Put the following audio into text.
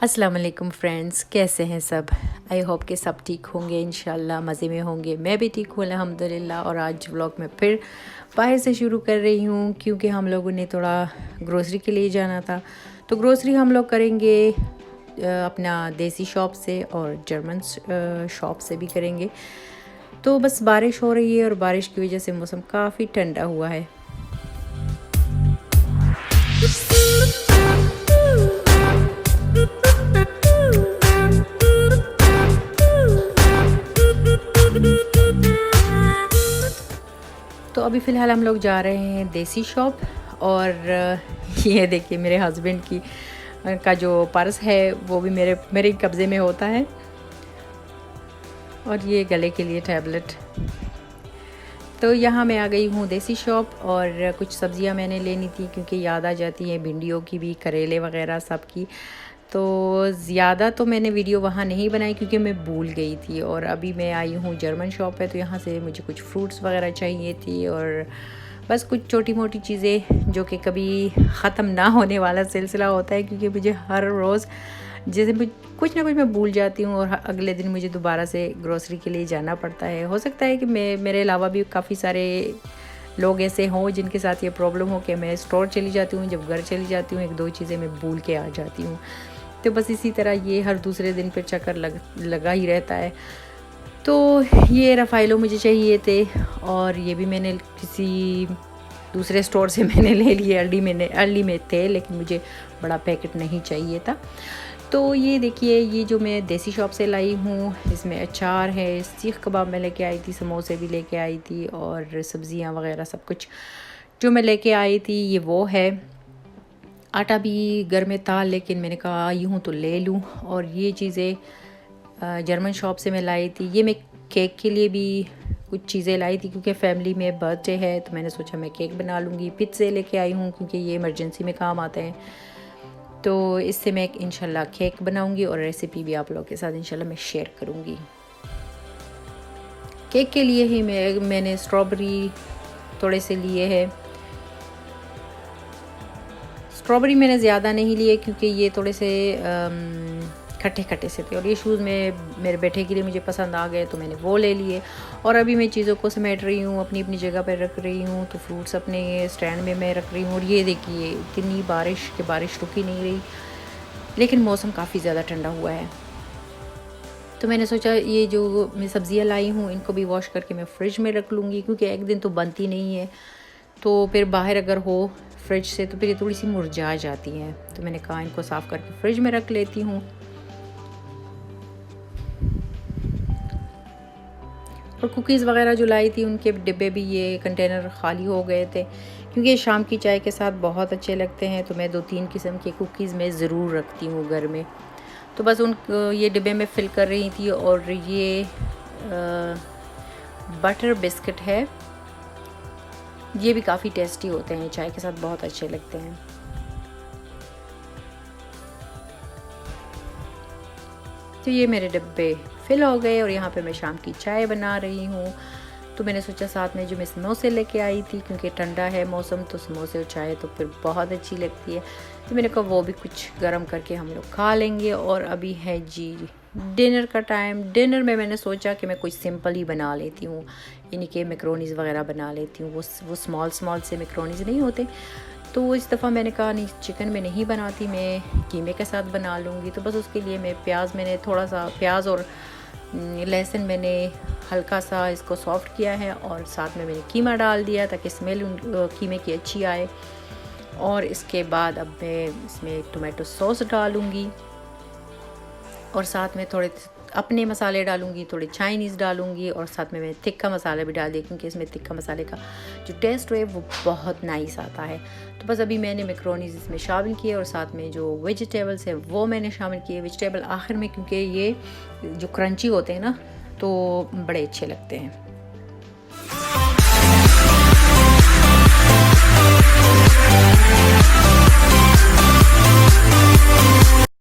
अस्सलाम वालेकुम फ्रेंड्स, कैसे हैं सब। आई होप कि सब ठीक होंगे, इंशाल्लाह मज़े में होंगे। मैं भी ठीक हूँ अल्हम्दुलिल्लाह। और आज व्लॉग में फिर बाहर से शुरू कर रही हूँ क्योंकि हम लोगों ने थोड़ा ग्रोसरी के लिए जाना था। तो ग्रोसरी हम लोग करेंगे अपना देसी शॉप से और जर्मन शॉप से भी करेंगे। तो बस बारिश हो रही है और बारिश की वजह से मौसम काफ़ी ठंडा हुआ है। तो अभी फ़िलहाल हम लोग जा रहे हैं देसी शॉप। और ये देखिए मेरे हस्बैंड की का जो पर्स है वो भी मेरे कब्ज़े में होता है। और ये गले के लिए टैबलेट। तो यहाँ मैं आ गई हूँ देसी शॉप और कुछ सब्ज़ियाँ मैंने लेनी थी क्योंकि याद आ जाती है भिंडियों की भी, करेले वगैरह सब की। तो ज़्यादा तो मैंने वीडियो वहाँ नहीं बनाई क्योंकि मैं भूल गई थी। और अभी मैं आई हूँ जर्मन शॉप है तो यहाँ से मुझे कुछ फ्रूट्स वगैरह चाहिए थी और बस कुछ छोटी मोटी चीज़ें जो कि कभी ख़त्म ना होने वाला सिलसिला होता है क्योंकि मुझे हर रोज़ जैसे कुछ ना कुछ मैं भूल जाती हूँ और अगले दिन मुझे दोबारा से ग्रोसरी के लिए जाना पड़ता है। हो सकता है कि मेरे अलावा भी काफ़ी सारे लोग ऐसे हों जिनके साथ ये प्रॉब्लम हो कि मैं स्टोर चली जाती हूँ, जब घर चली जाती हूँ एक दो चीज़ें मैं भूल के आ जाती हूँ। तो बस इसी तरह ये हर दूसरे दिन पे चक्कर लगा ही रहता है। तो ये रफ़ाइलो मुझे चाहिए थे और ये भी मैंने किसी दूसरे स्टोर से मैंने ले लिए। अर्ली में थे लेकिन मुझे बड़ा पैकेट नहीं चाहिए था। तो ये देखिए ये जो मैं देसी शॉप से लाई हूँ इसमें अचार है, सीख कबाब मैं लेके आई थी, समोसे भी लेके आई थी और सब्ज़ियाँ वगैरह सब कुछ जो मैं लेके आई थी ये वो है। आटा भी घर में था लेकिन मैंने कहा आई हूँ तो ले लूँ। और ये चीज़ें जर्मन शॉप से मैं लाई थी। ये मैं केक के लिए भी कुछ चीज़ें लाई थी क्योंकि फैमिली में बर्थडे है तो मैंने सोचा मैं केक बना लूँगी। पिज़्ज़े लेके आई हूँ क्योंकि ये इमरजेंसी में काम आते हैं। तो इससे मैं इंशाल्लाह केक बनाऊँगी और रेसिपी भी आप लोगों के साथ इंशाल्लाह मैं शेयर करूँगी। केक के लिए ही मैंने स्ट्रॉबेरी थोड़े से लिए हैं। स्ट्रॉबेरी मैंने ज़्यादा नहीं लिए क्योंकि ये थोड़े से खट्टे खट्टे से थे और ये शूज़ में मेरे बेटे के लिए मुझे पसंद आ गए तो मैंने वो ले लिए। और अभी मैं चीज़ों को समेट रही हूँ, अपनी अपनी जगह पर रख रही हूँ। तो फ्रूट्स अपने स्टैंड में मैं रख रही हूँ। और ये देखिए इतनी बारिश रुक ही नहीं रही लेकिन मौसम काफ़ी ज़्यादा ठंडा हुआ है। तो मैंने सोचा ये जो मैं सब्ज़ियाँ लाई हूँ इनको भी वॉश करके मैं फ्रिज में रख लूँगी क्योंकि एक दिन तो बनती नहीं है। तो फिर बाहर अगर हो फ्रिज से तो फिर ये थोड़ी सी मुरझा जाती हैं। तो मैंने कहा इनको साफ़ करके फ्रिज में रख लेती हूँ। और कुकीज़ वगैरह जो लाई थी उनके डिब्बे भी ये कंटेनर ख़ाली हो गए थे क्योंकि ये शाम की चाय के साथ बहुत अच्छे लगते हैं। तो मैं 2-3 किस्म के कुकीज़ में ज़रूर रखती हूँ घर में। तो बस ये डिब्बे में फ़िल कर रही थी। और ये बटर बिस्किट है, ये भी काफ़ी टेस्टी होते हैं, चाय के साथ बहुत अच्छे लगते हैं। तो ये मेरे डिब्बे फिल हो गए और यहाँ पे मैं शाम की चाय बना रही हूँ। तो मैंने सोचा साथ में जो मैं समोसे लेके आई थी क्योंकि ठंडा है मौसम तो समोसे और चाय तो फिर बहुत अच्छी लगती है। तो मैंने कहा वो भी कुछ गर्म करके हम लोग खा लेंगे। और अभी है जी डिनर का टाइम। डिनर में मैंने सोचा कि मैं कुछ सिंपल ही बना लेती हूँ, यानी कि मैक्रोनीज़ वगैरह बना लेती हूँ। वो स्मॉल से मैक्रोनीज़ नहीं होते। तो इस दफ़ा मैंने कहा नहीं चिकन में नहीं बनाती, मैं कीमे के साथ बना लूँगी। तो बस उसके लिए मैंने थोड़ा सा प्याज और लहसुन मैंने हल्का सा इसको सॉफ्ट किया है और साथ में मैंने कीमा डाल दिया ताकि स्मेल कीमे की अच्छी आए। और इसके बाद अब मैं इसमें टोमेटो सॉस डालूँगी और साथ में थोड़े अपने मसाले डालूँगी, थोड़े चाइनीज़ डालूँगी और साथ में मैंने तिक्का मसाला भी डाल दिया क्योंकि इसमें तिक्का मसाले का जो टेस्ट है वो बहुत नाइस आता है। तो बस अभी मैंने मैक्रोनीज़ इसमें शामिल किए और साथ में जो वेजिटेबल्स हैं वो मैंने शामिल किए। वेजिटेबल आखिर में क्योंकि ये जो क्रंची होते हैं ना तो बड़े अच्छे लगते हैं।